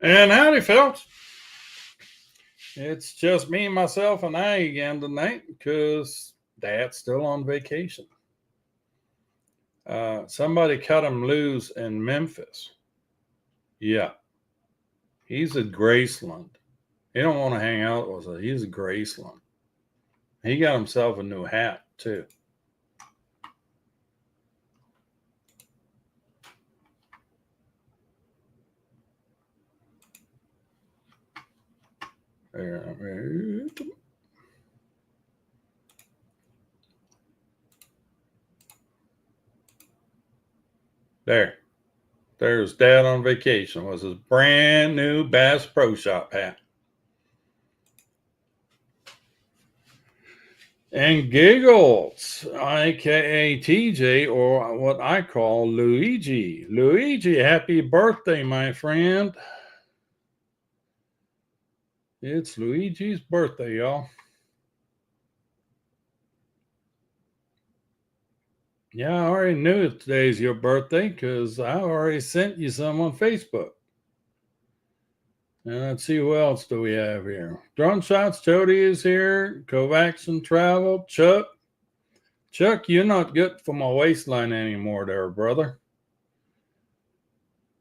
And howdy, folks. It's just me, myself, and I again tonight because Dad's still on vacation. Somebody cut him loose in Memphis. Yeah, he's at Graceland. He don't want to hang out with us. He's at Graceland. He got himself a new hat, too. There's Dad on vacation with his brand new Bass Pro Shop hat. And Giggles, aka TJ, or what I call Luigi. Luigi, happy birthday, my friend. It's Luigi's birthday, y'all. Yeah, I already knew today's your birthday because I already sent you some on Facebook. And let's see who else do we have here. Drone Shots, Jody is here. Kovacs and Travel, Chuck. Chuck, you're not good for my waistline anymore there, brother.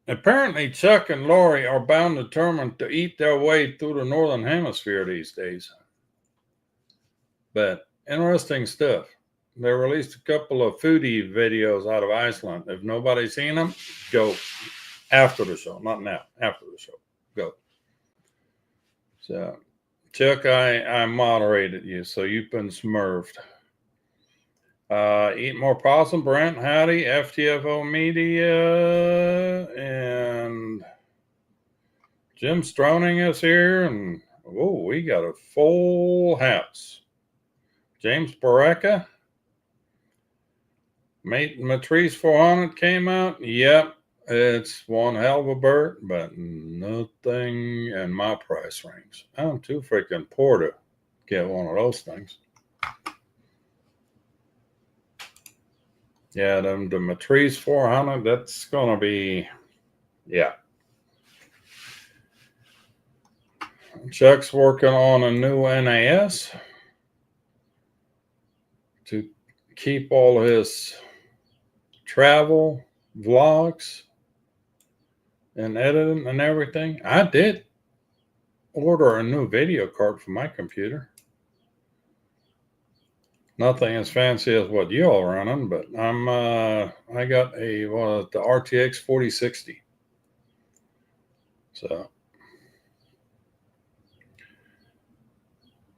Apparently, Chuck and Lori are bound determined to eat their way through the Northern Hemisphere these days. But interesting stuff. They released a couple of foodie videos out of Iceland. If nobody's seen them, go after the show. Not now, after the show. Go. So, Chuck, I moderated you, so you've been smurfed. Eat More Possum, Brent, howdy, FTFO Media, and Jim Stroning is here, and we got a full house. James Baraka, Matrice 400 came out. Yep, it's one hell of a bird, but nothing in my price range. I'm too freaking poor to get one of those things. Yeah, the Matrice 400, that's going to be, yeah. Chuck's working on a new NAS to keep all his travel vlogs and editing and everything. I did order a new video card for my computer. Nothing as fancy as what you all are running, but I got the RTX 4060. So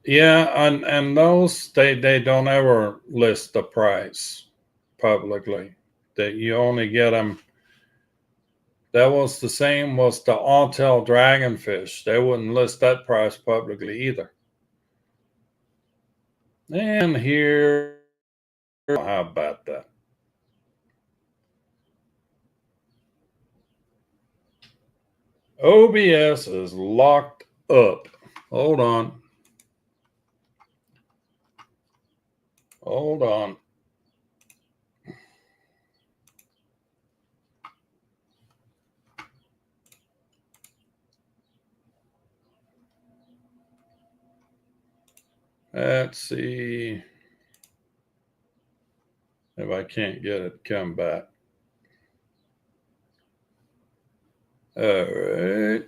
yeah, and those they don't ever list the price publicly. That you only get them. That was the same was the Autel Dragonfish. They wouldn't list that price publicly either. And here, how about that? OBS is locked up. Hold on. Hold on. Let's see if I can't get it to come back. All right.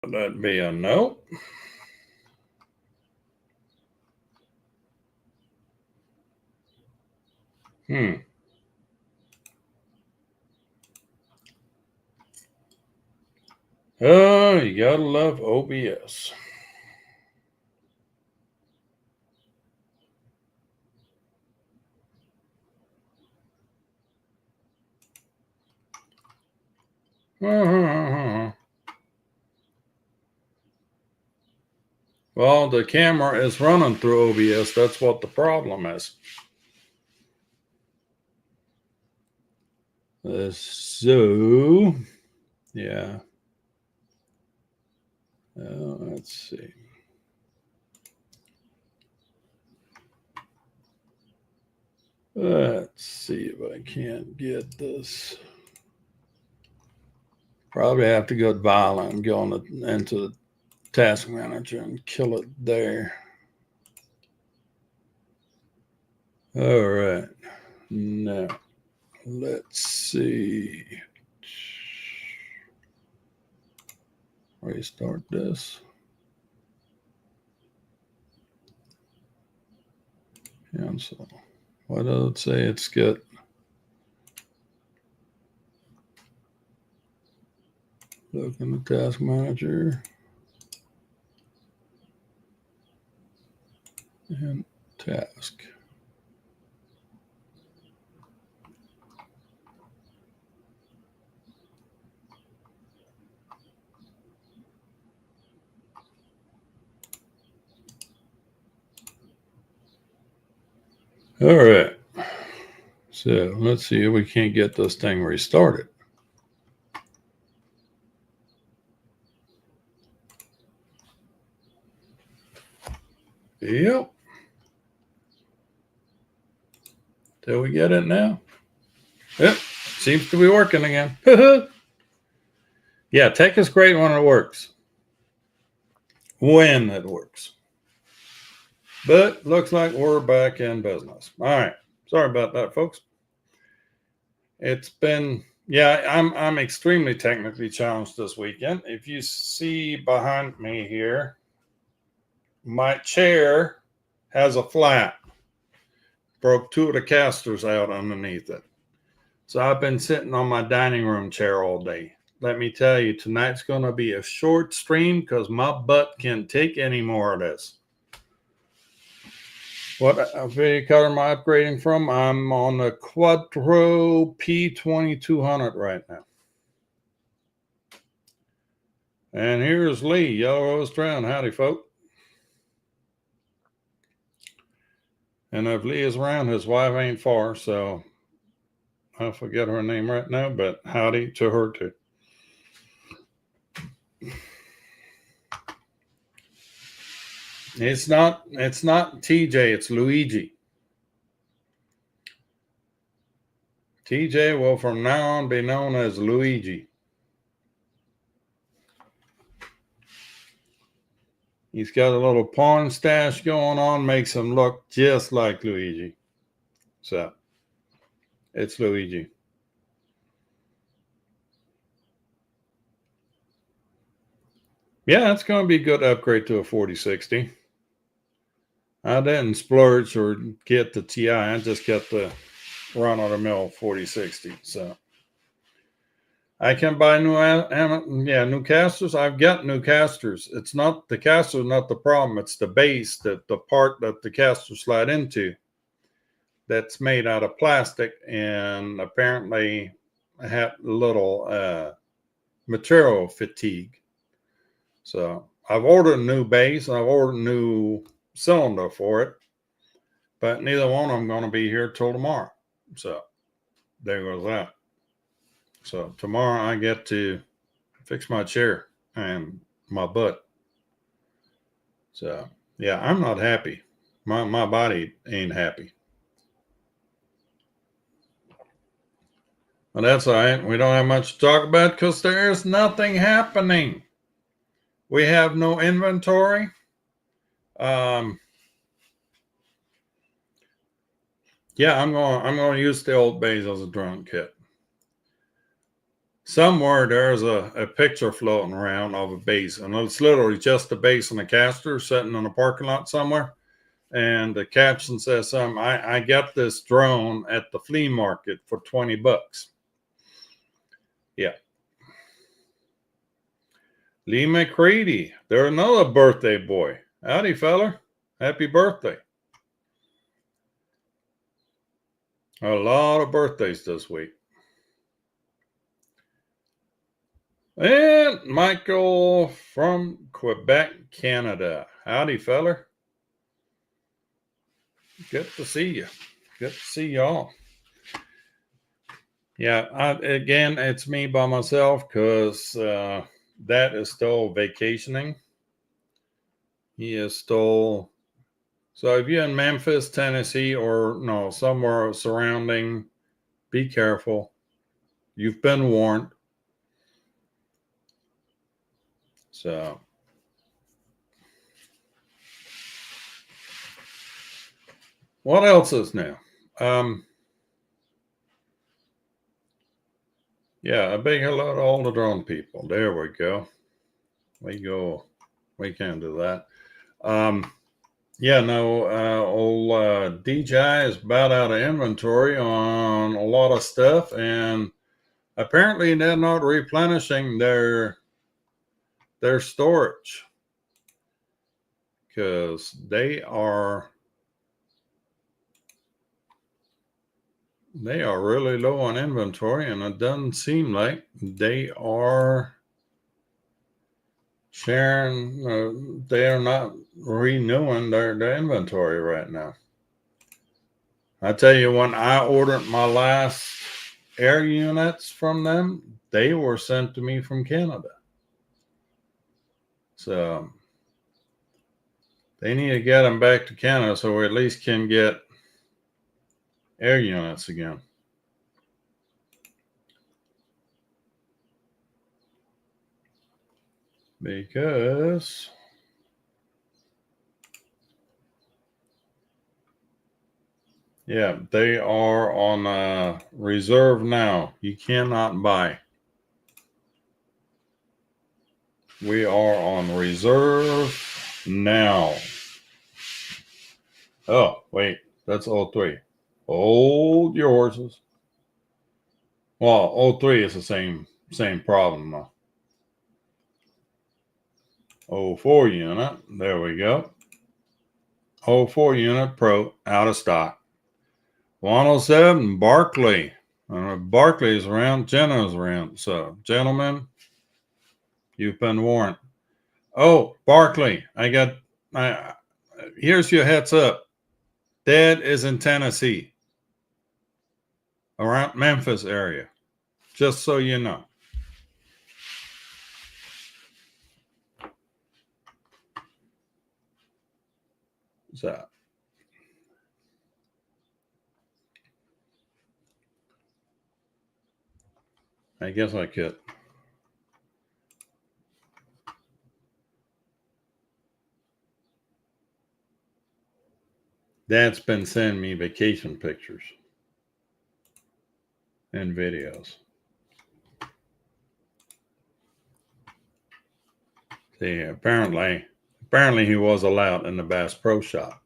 That'd be a no. Oh, you gotta love OBS. Well, the camera is running through OBS. That's what the problem is. So, yeah. Let's see. Let's see if I can't get this. Probably have to go violent and go into the task manager and kill it there. All right. Now, let's see. Restart this. Cancel. Why does it say it's good? Look in the task manager. And task. All right. So let's see if we can't get this thing restarted. Yep. Till we get it now. Yep. Seems to be working again. Yeah, tech is great when it works. When it works. But looks like we're back in business. All right. Sorry about that, folks. It's been, yeah, I'm extremely technically challenged this weekend. If you see behind me here, my chair has a flat. Broke two of the casters out underneath it. So I've been sitting on my dining room chair all day. Let me tell you, tonight's going to be a short stream because my butt can't take any more of this. What FPV cutter am I upgrading from? I'm on the Quadro P2200 right now. And here's Lee, Yellow Rose Drown. Howdy, folk. And if Lee is around, his wife ain't far, so I forget her name right now, but howdy to her too. It's not TJ, it's Luigi. TJ will from now on be known as Luigi. He's got a little porn stash going on, makes him look just like Luigi. So, it's Luigi. Yeah, it's going to be a good upgrade to a 4060. I didn't splurge or get the TI. I just got the run-of-the-mill 4060. So, I can buy new casters. I've got new casters. It's not the caster, not the problem. It's the base, that the part that the caster slide into. That's made out of plastic, and apparently I had a little material fatigue. So I've ordered a new base, and I've ordered a new cylinder for it, but neither one of them going to be here till tomorrow. So there goes that. So tomorrow I get to fix my chair and my butt. So yeah, I'm not happy. My body ain't happy. But that's all right. We don't have much to talk about because there's nothing happening. We have no inventory. Yeah, I'm going to use the old base as a drone kit. Somewhere there's a picture floating around of a base, and it's literally just a base and a caster sitting in a parking lot somewhere. And the caption says something. I got this drone at the flea market for $20. Yeah. Lee McCready, they're another birthday boy. Howdy, feller. Happy birthday. A lot of birthdays this week. And Michael from Quebec, Canada. Howdy, feller. Good to see you. Good to see y'all. Yeah, again, it's me by myself because Dad is still vacationing. He is still So if you're in Memphis, Tennessee, or no, somewhere surrounding, be careful. You've been warned. So what else is new? Yeah, a big hello to all the drone people. There we go. We can do that. Yeah, no, old DJI is about out of inventory on a lot of stuff, and apparently they're not replenishing their storage because they are really low on inventory, and it doesn't seem like they are sharing. They are not renewing their inventory right now. I tell you, when I ordered my last air units from them, they were sent to me from Canada. So they need to get them back to Canada so we at least can get air units again. Because yeah, they are on reserve now. You cannot buy. We are on reserve now. Oh, wait, that's 03. Hold your horses. Well, 03 is the same problem though. 04 unit, there we go. 04 unit Pro, out of stock. 107 Barkley. Barkley is around, Jenna's around. So, gentlemen, you've been warned. Oh, Barkley, here's your heads up. Dad is in Tennessee, around Memphis area, just so you know. So, I guess I could. Dad's been sending me vacation pictures and videos. See, apparently he was allowed in the Bass Pro Shop.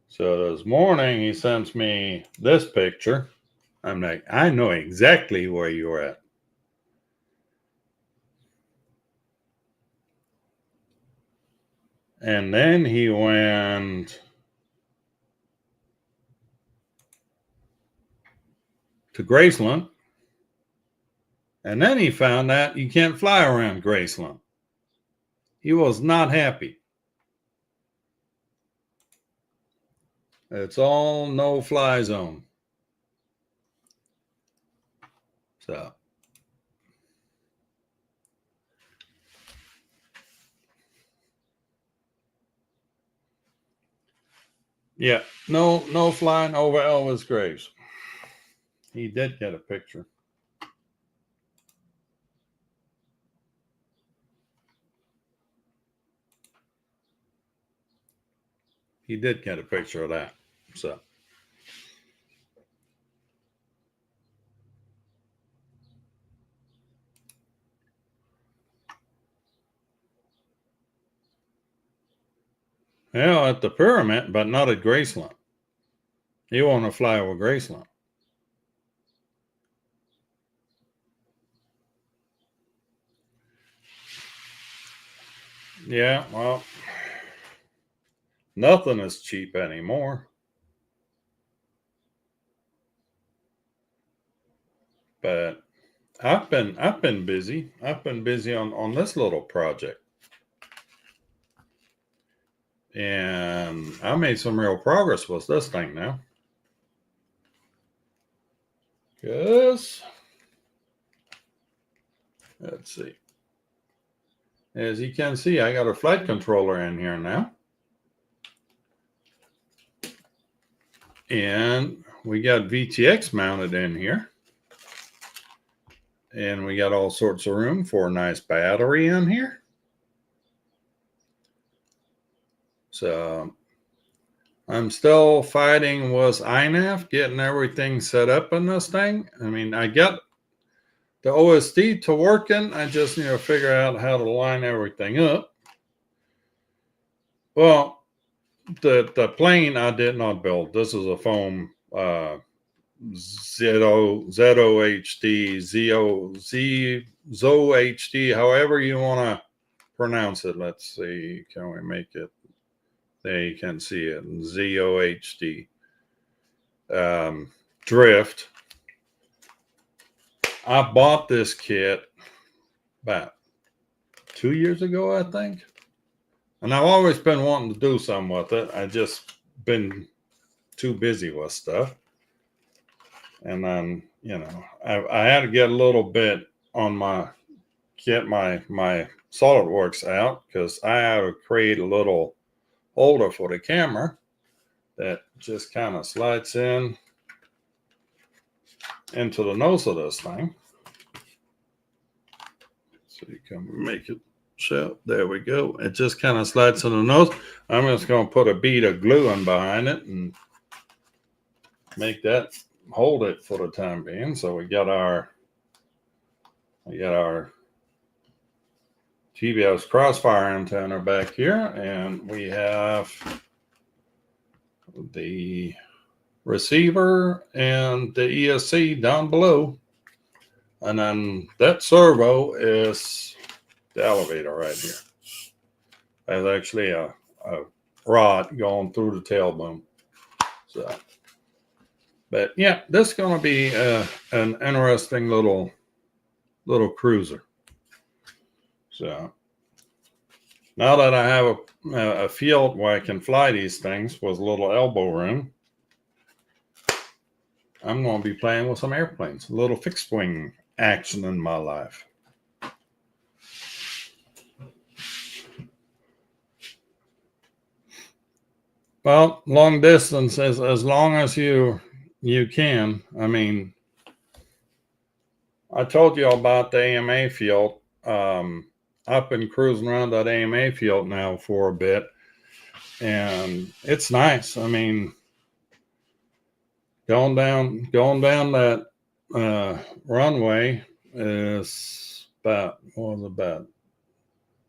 So this morning he sends me this picture. I'm like, I know exactly where you're at. And then he went to Graceland. And then he found out you can't fly around Graceland. He was not happy. It's all no fly zone. So yeah, no flying over Elvis graves. He did get a picture. He did get a picture of that. So yeah, at the pyramid, but not at Graceland. You want to fly over Graceland. Yeah, well, nothing is cheap anymore. But I've been busy. I've been busy on this little project. And I made some real progress with this thing now. Because let's see. As you can see, I got a flight controller in here now. And we got VTX mounted in here. And we got all sorts of room for a nice battery in here. So I'm still fighting with INAF, getting everything set up in this thing. I mean, I got the OSD to working. I just need to figure out how to line everything up. Well, the plane I did not build. This is a foam ZOHD, however you want to pronounce it. Let's see, can we make it? There you can see it, ZOHD. Drift. I bought this kit about 2 years ago, I think. And I've always been wanting to do something with it. I just been too busy with stuff. And then, you know, I had to get a little bit on get my SolidWorks out, because I had to create a little holder for the camera that just kind of slides into the nose of this thing. So you can make it show. There we go. It just kind of slides in the nose. I'm just going to put a bead of glue in behind it and make that hold it for the time being. So we got our TBS Crossfire antenna back here, and we have the receiver and the ESC down below. And then that servo is the elevator right here. There's actually a rod going through the tail boom. So, but yeah, this is going to be an interesting little cruiser. So now that I have a field where I can fly these things with a little elbow room, I'm going to be playing with some airplanes, a little fixed wing action in my life. Well, long distance, as long as you can. I mean, I told you about the AMA field. I've been cruising around that AMA field now for a bit, and it's nice. I mean, going down that runway is about, what was it, about? I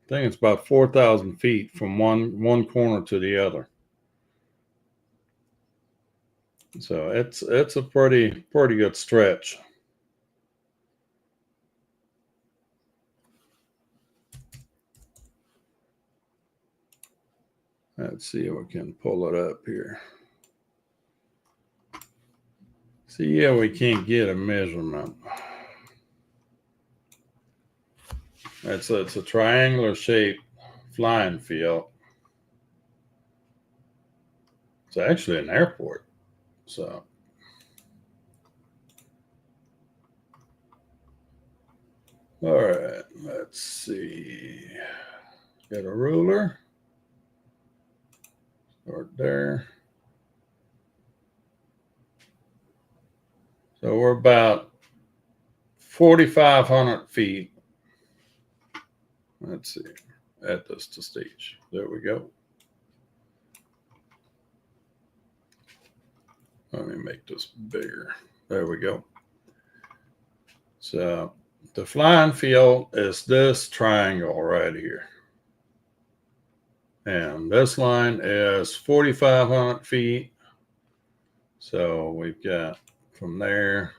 think it's about 4,000 feet from one corner to the other. So it's a pretty good stretch. Let's see if we can pull it up here. See, yeah, we can't get a measurement. It's a triangular shaped flying field. It's actually an airport. So all right, let's see. Get a ruler. Start there. So we're about 4,500 feet. Let's see. Add this to stage. There we go. Let me make this bigger. There we go. So the flying field is this triangle right here. And this line is 4,500 feet. So we've got from there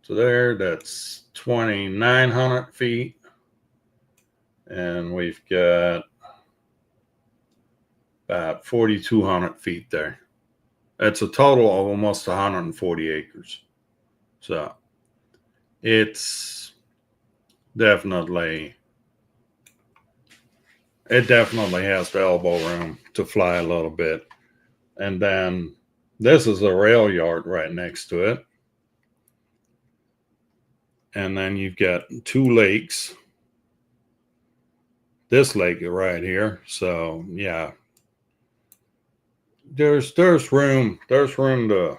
to there, that's 2,900 feet. And we've got about 4,200 feet there. That's a total of almost 140 acres. So it definitely has the elbow room to fly a little bit. And then this is a rail yard right next to it. And then you've got two lakes. this lake right here. So yeah, there's room to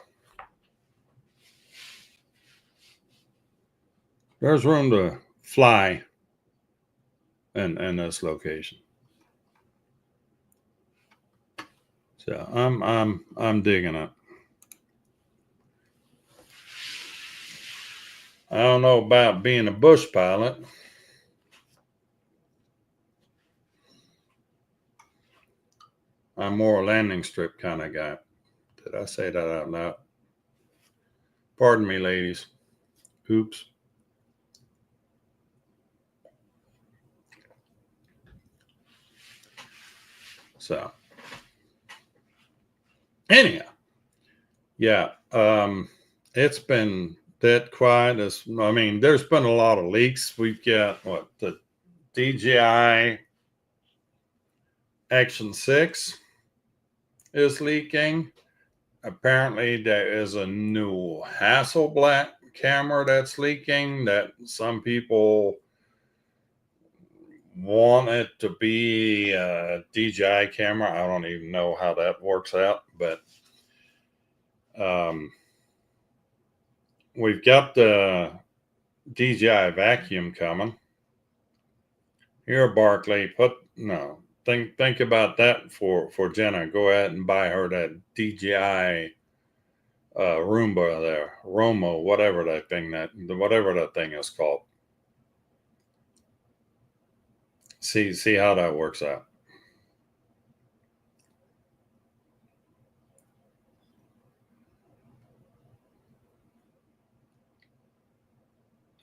fly in this location. So I'm digging it. I don't know about being a bush pilot. I'm more a landing strip kind of guy. Did I say that out loud? Pardon me, ladies. Oops. So anyhow, yeah, it's been that quiet. There's been a lot of leaks. We've got the DJI Action 6 is leaking. Apparently, there is a new Hasselblad camera that's leaking that some people want it to be a DJI camera. I don't even know how that works out, but we've got the DJI vacuum coming. Here, Barkley, think about that for Jenna. Go ahead and buy her that DJI Roomba there, Romo, whatever that thing is called. See how that works out.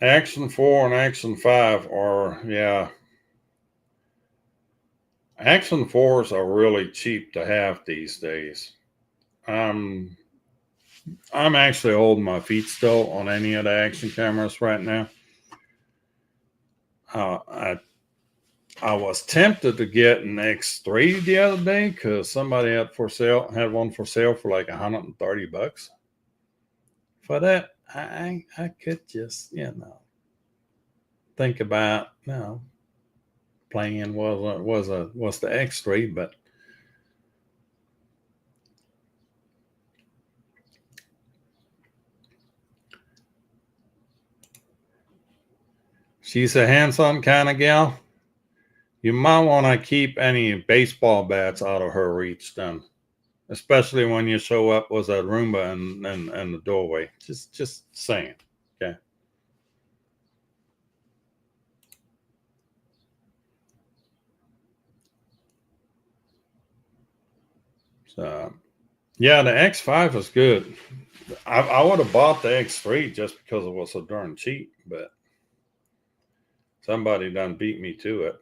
Action 4 and Action 5 are, yeah. Action 4s are really cheap to have these days. I'm actually holding my feet still on any of the action cameras right now. I was tempted to get an X3 the other day because somebody had one for sale for like $130. For that, I could just think about playing was the X3, but she's a hands-on kind of gal. You might want to keep any baseball bats out of her reach then, especially when you show up with that Roomba in the doorway. Just saying. Okay. So yeah, the X5 is good. I would have bought the X3 just because it was so darn cheap, but somebody done beat me to it.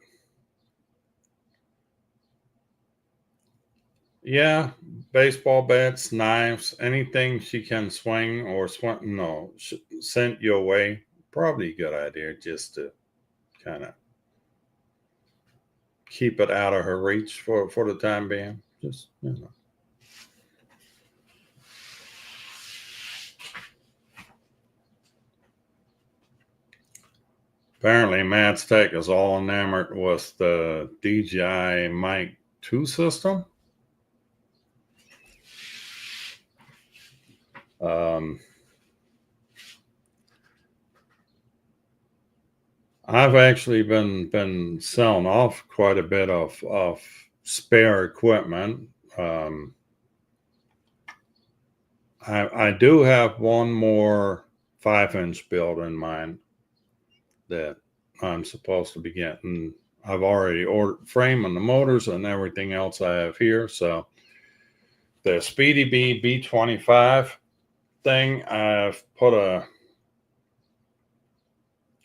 Yeah, baseball bats, knives, anything she can swing or sent your way. Probably a good idea just to kind of keep it out of her reach for the time being. Just Apparently, Matt's Tech is all enamored with the DJI Mic 2 system. I've actually been selling off quite a bit of spare equipment. I do have one more 5-inch build in mind that I'm supposed to be getting. I've already ordered frame and the motors and everything else I have here. So the Speedy Bee B25 thing, I put a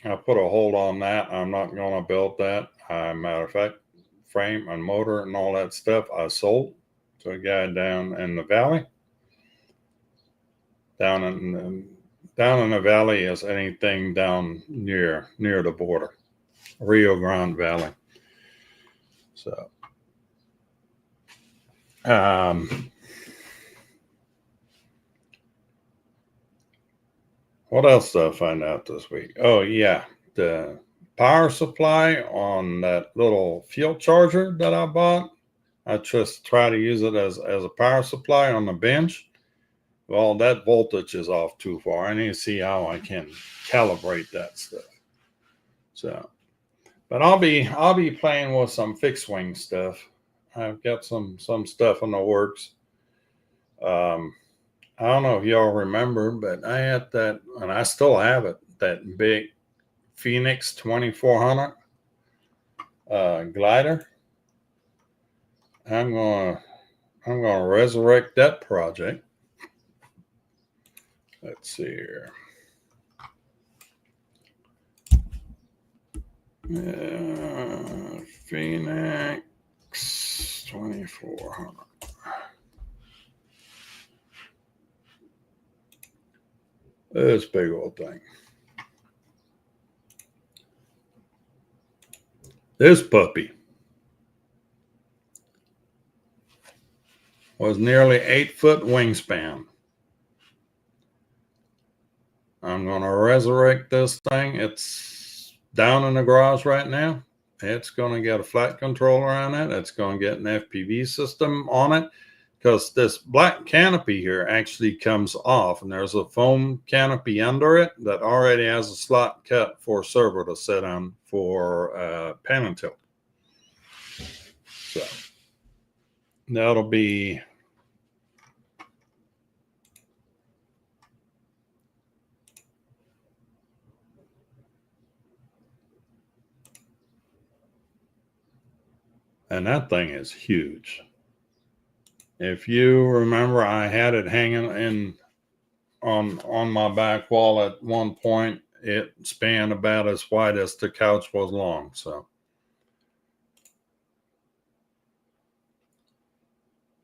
hold on that. I'm not going to build that. Matter of fact, frame and motor and all that stuff I sold to a guy down in the valley. Down in the valley is anything down near the border, Rio Grande Valley. So, what else did I find out this week? Oh yeah, the power supply on that little field charger that I bought. I just try to use it as a power supply on the bench. Well, that voltage is off too far. I need to see how I can calibrate that stuff. So, but I'll be playing with some fixed wing stuff. I've got some stuff in the works. I don't know if y'all remember, but I had that, and I still have it, that big Phoenix 2400 glider. I'm gonna resurrect that project. Let's see here. Phoenix 2400. This big old thing. This puppy was nearly 8-foot wingspan. I'm going to resurrect this thing. It's down in the garage right now. It's going to get a flight controller on it. It's going to get an FPV system on it, because this black canopy here actually comes off, and there's a foam canopy under it that already has a slot cut for a servo to sit on for pan and tilt. So that'll be and that thing is huge. If you remember, I had it hanging in on my back wall at one point. It spanned about as wide as the couch was long. So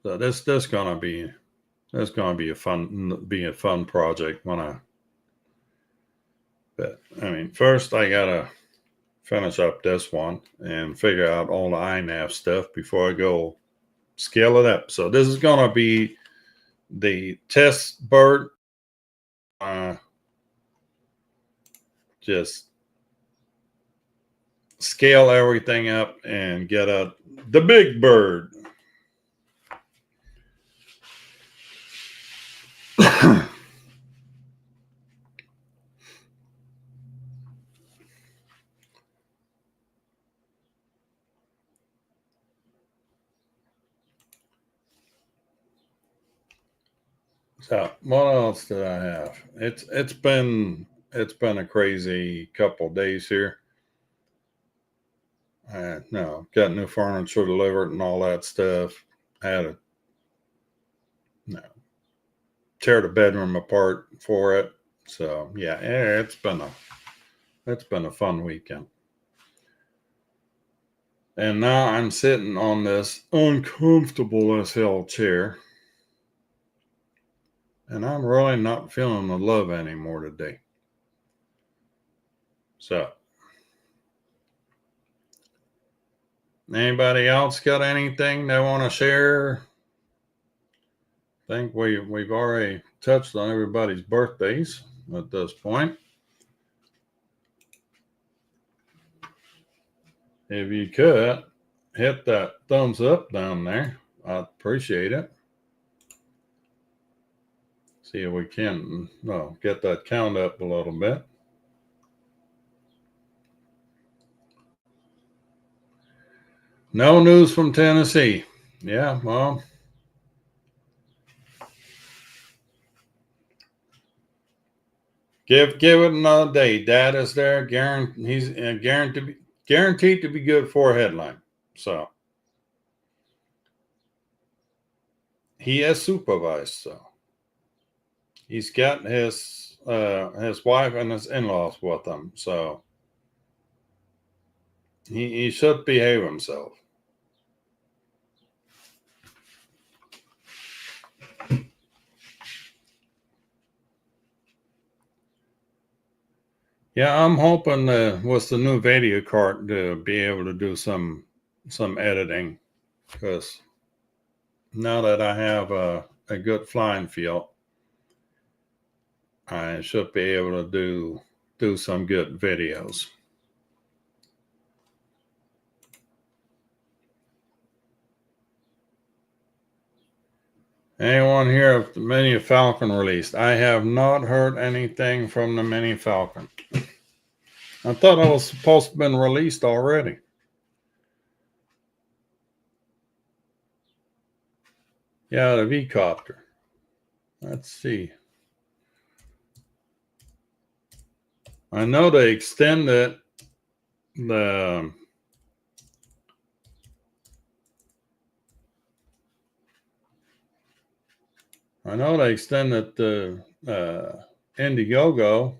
this gonna be a fun project but I mean, first I gotta finish up this one and figure out all the iNav stuff before I go scale it up. So this is gonna be the test bird. Just scale everything up and get the big bird. So what else did I have? It's been a crazy couple days here. No, got new furniture delivered and all that stuff. I had to tear the bedroom apart for it. So yeah, it's been a fun weekend. And now I'm sitting on this uncomfortable as hell chair, and I'm really not feeling the love anymore today. So, anybody else got anything they want to share? I think we've already touched on everybody's birthdays at this point. If you could hit that thumbs up down there, I'd appreciate it. See if we can get that count up a little bit. No news from Tennessee. Yeah, well, give it another day. Dad is there. He's guaranteed to be good for a headline. So he has supervised. So he's got his wife and his in-laws with him. So he should behave himself. Yeah, I'm hoping with the new video card to be able to do some editing, because now that I have a good flying field, I should be able to do some good videos. Anyone here of the Mini Falcon released? I have not heard anything from the Mini Falcon. I thought it was supposed to have been released already. Yeah, the V-Copter. Let's see. I know they extended the Indiegogo.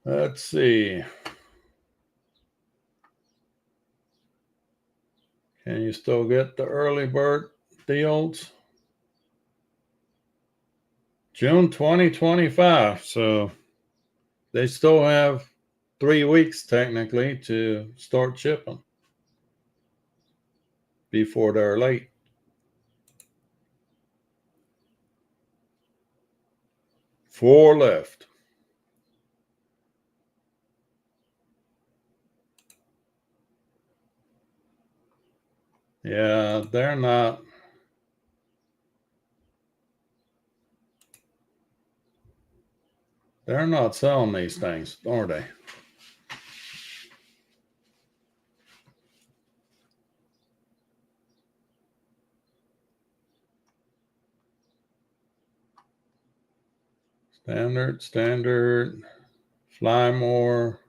Let's see. Can you still get the early bird deals? June 2025. So they still have 3 weeks technically to start shipping before they're late. Four left. Yeah, they're not selling these things, are they? Standard, fly more.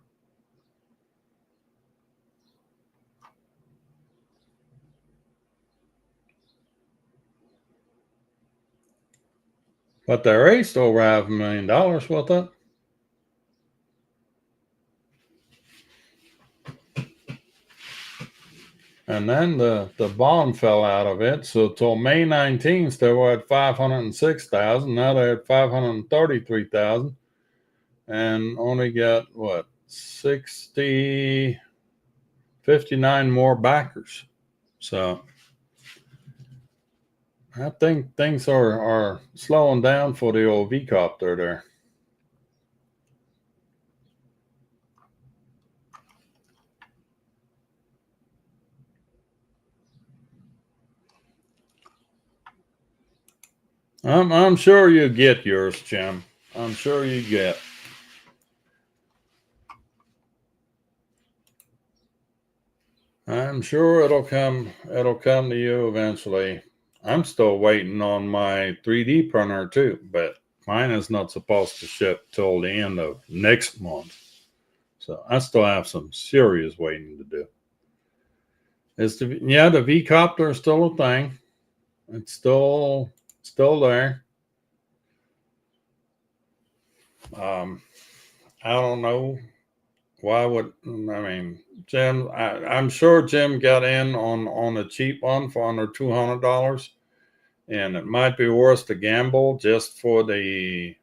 But they raced over $500,000 with it. And then the bond fell out of it. So till May 19th, they were at 506,000. Now they're at 533,000. And only got what, 59 more backers. So I think things are slowing down for the old V-Copter there. I'm sure you get yours, Jim. I'm sure you get. I'm sure it'll come to you eventually. I'm still waiting on my 3D printer too, but mine is not supposed to ship till the end of next month. So I still have some serious waiting to do. The V-Copter is still a thing. It's still there. I don't know why would Jim? I'm sure Jim got in on a cheap one for under $200, and it might be worth the gamble just for the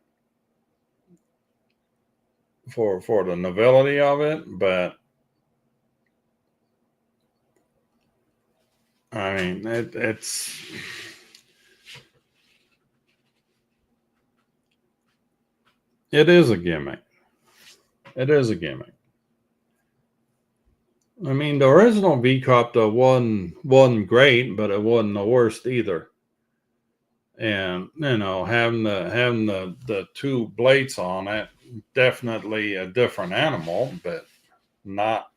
novelty of it. But I mean, it is a gimmick. It is a gimmick. I mean, the original V-Copter wasn't great, but it wasn't the worst either. And having the two blades on it, definitely a different animal, but not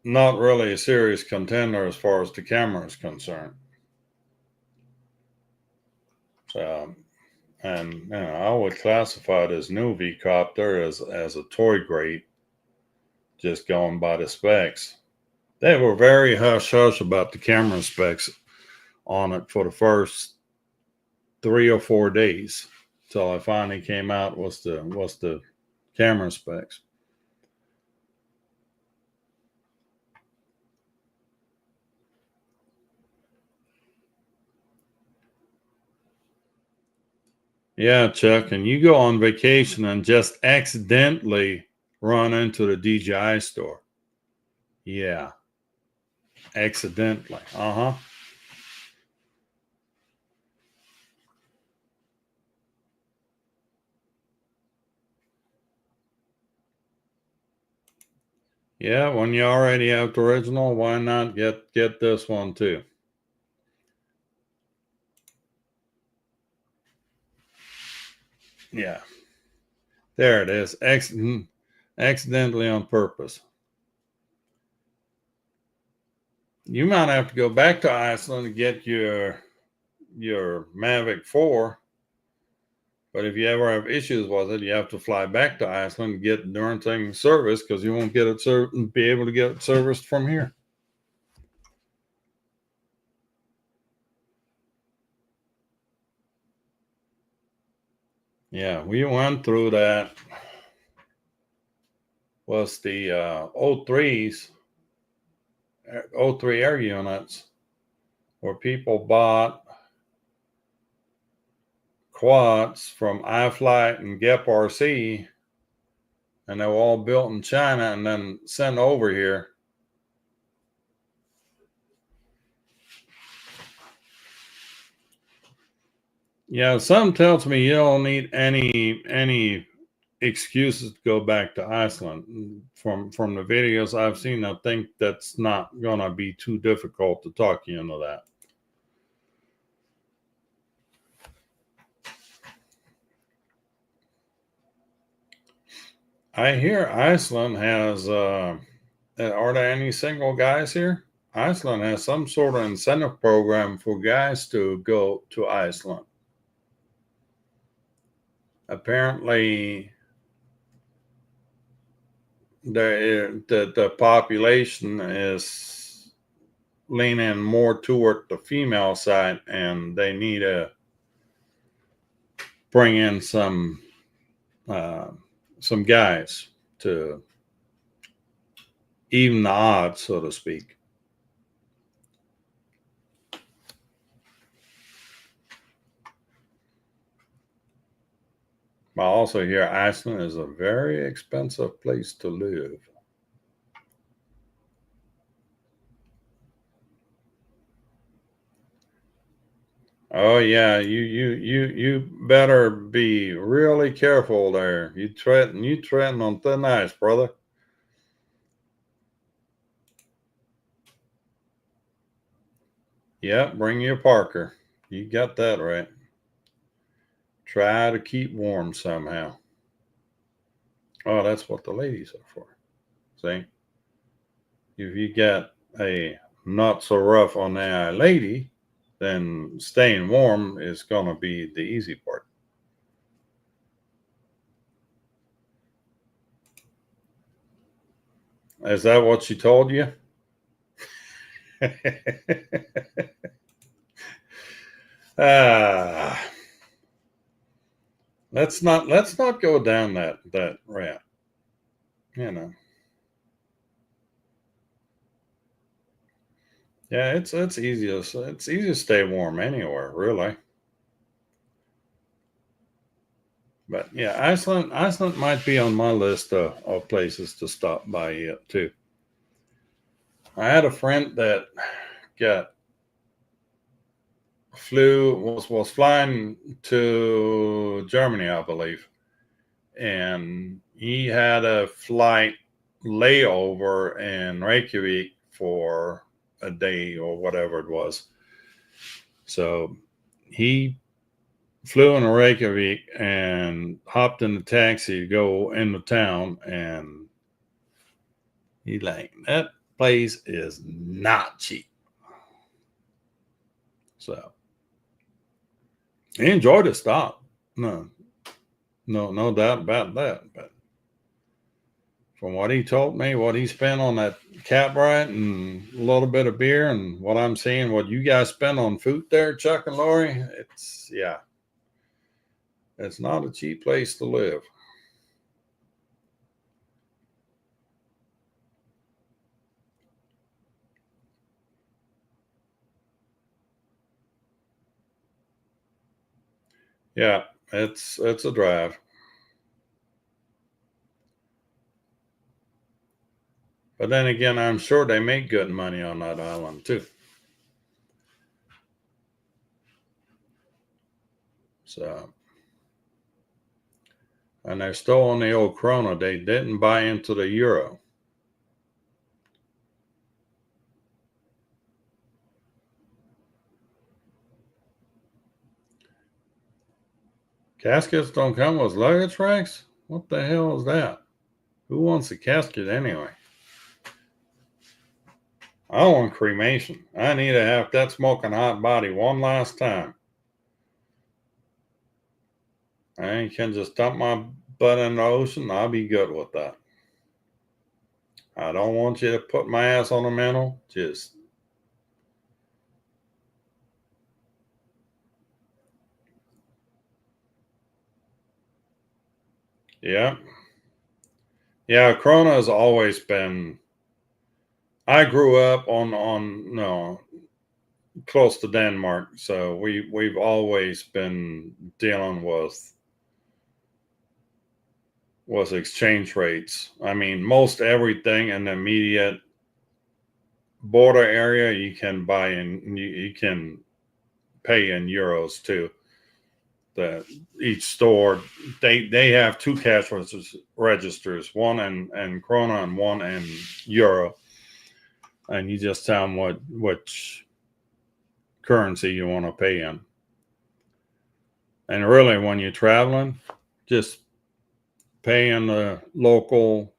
really a serious contender as far as the camera is concerned. So, and I would classify this new V-Copter as a toy grade, just going by the specs. They were very hush hush about the camera specs on it for the first 3 or 4 days till I finally came out with the camera specs. Yeah, Chuck, and you go on vacation and just accidentally run into the DJI store. Yeah, accidentally. Yeah, when you already have the original, why not get this one too? Yeah, there it is. Accidentally on purpose. You might have to go back to Iceland to get your Mavic 4. But if you ever have issues with it, you have to fly back to Iceland to get the darn thing serviced because you won't get it be able to get it serviced from here. Yeah, we went through that. Was the O3s, O3 air units, where people bought quads from iFlight and Gep RC, and they were all built in China and then sent over here. Yeah, some tells me you don't need any excuses to go back to Iceland. From the videos I've seen, I think that's not gonna be too difficult to talk you into that. I hear Iceland has are there any single guys here? Iceland has some sort of incentive program for guys to go to Iceland. Apparently, the population is leaning more toward the female side, and they need to bring in uh, some guys to even the odds, so to speak. I also hear Iceland is a very expensive place to live. Oh yeah, you better be really careful there. You treading on thin ice, brother. Yeah, bring your Parker. You got that right. Try to keep warm somehow. Oh, that's what the ladies are for. See, if you get a not so rough on the eye lady, then staying warm is gonna be the easy part. Is that what she told you? ah, let's not go down that route. You know, yeah, it's easy to stay warm anywhere, really. But yeah, Iceland might be on my list of places to stop by yet too. I had a friend that got was flying to Germany, I believe, and he had a flight layover in Reykjavik for a day or whatever it was. So he flew into Reykjavik and hopped in the taxi to go into town, and he like that place is not cheap. So he enjoyed his stop. No, no doubt about that. But from what he told me, what he spent on that cab ride and a little bit of beer, and what I'm seeing, what you guys spend on food there, Chuck and Lori, it's not a cheap place to live. Yeah, it's a drive. But then again, I'm sure they make good money on that island too. So, and they're still on the old krona. They didn't buy into the euro. Caskets don't come with luggage racks? What the hell is that? Who wants a casket anyway? I want cremation. I need to have that smoking hot body one last time. I can just dump my butt in the ocean. I'll be good with that. I don't want you to put my ass on the mantle. Just yeah. Yeah, Corona has always been. I grew up on no close to Denmark, so we've always been dealing with exchange rates. I mean, most everything in the immediate border area you can buy in, you can pay in euros too. Each store they have two cash registers, one in krona and one in euro, and you just tell them which currency you want to pay in. And really, when you're traveling, just pay in the local,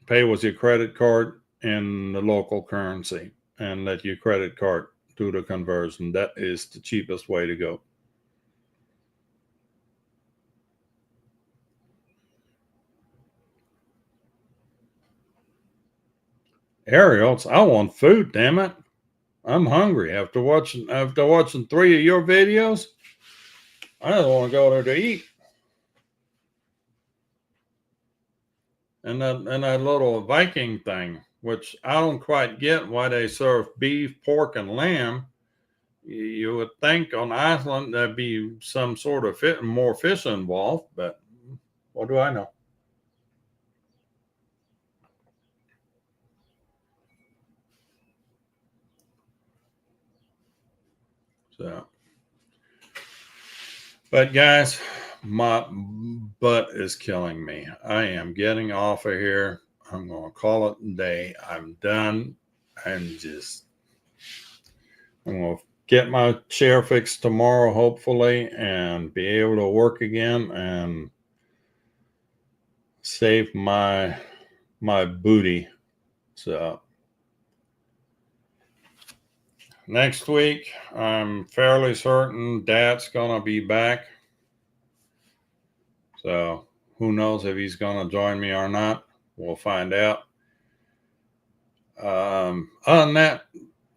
pay with your credit card in the local currency, and let your credit card do the conversion. That is the cheapest way to go. Ariels, I want food, damn it. I'm hungry after watching 3 of your videos. I just want to go there to eat. And that little Viking thing, which I don't quite get why they serve beef, pork, and lamb. You would think on Iceland there'd be some sort of more fish involved, but what do I know? So, but guys, my butt is killing me. I am getting off of here. I'm going to call it a day. I'm done. I'm going to get my chair fixed tomorrow, hopefully, and be able to work again and save my booty. So next week, I'm fairly certain Dad's gonna be back. So who knows if he's gonna join me or not? We'll find out. Other than that,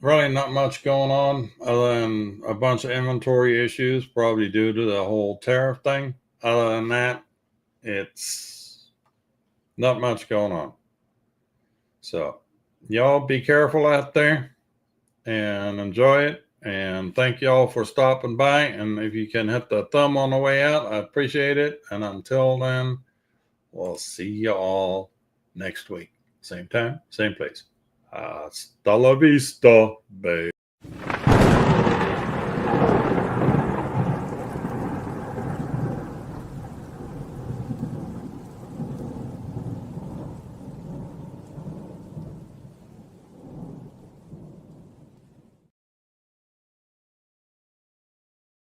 really not much going on other than a bunch of inventory issues, probably due to the whole tariff thing. Other than that, it's not much going on. So y'all be careful out there and enjoy it. And thank y'all for stopping by. And if you can hit the thumb on the way out, I appreciate it. And until then, we'll see you all next week. Same time, same place. Hasta la vista, babe.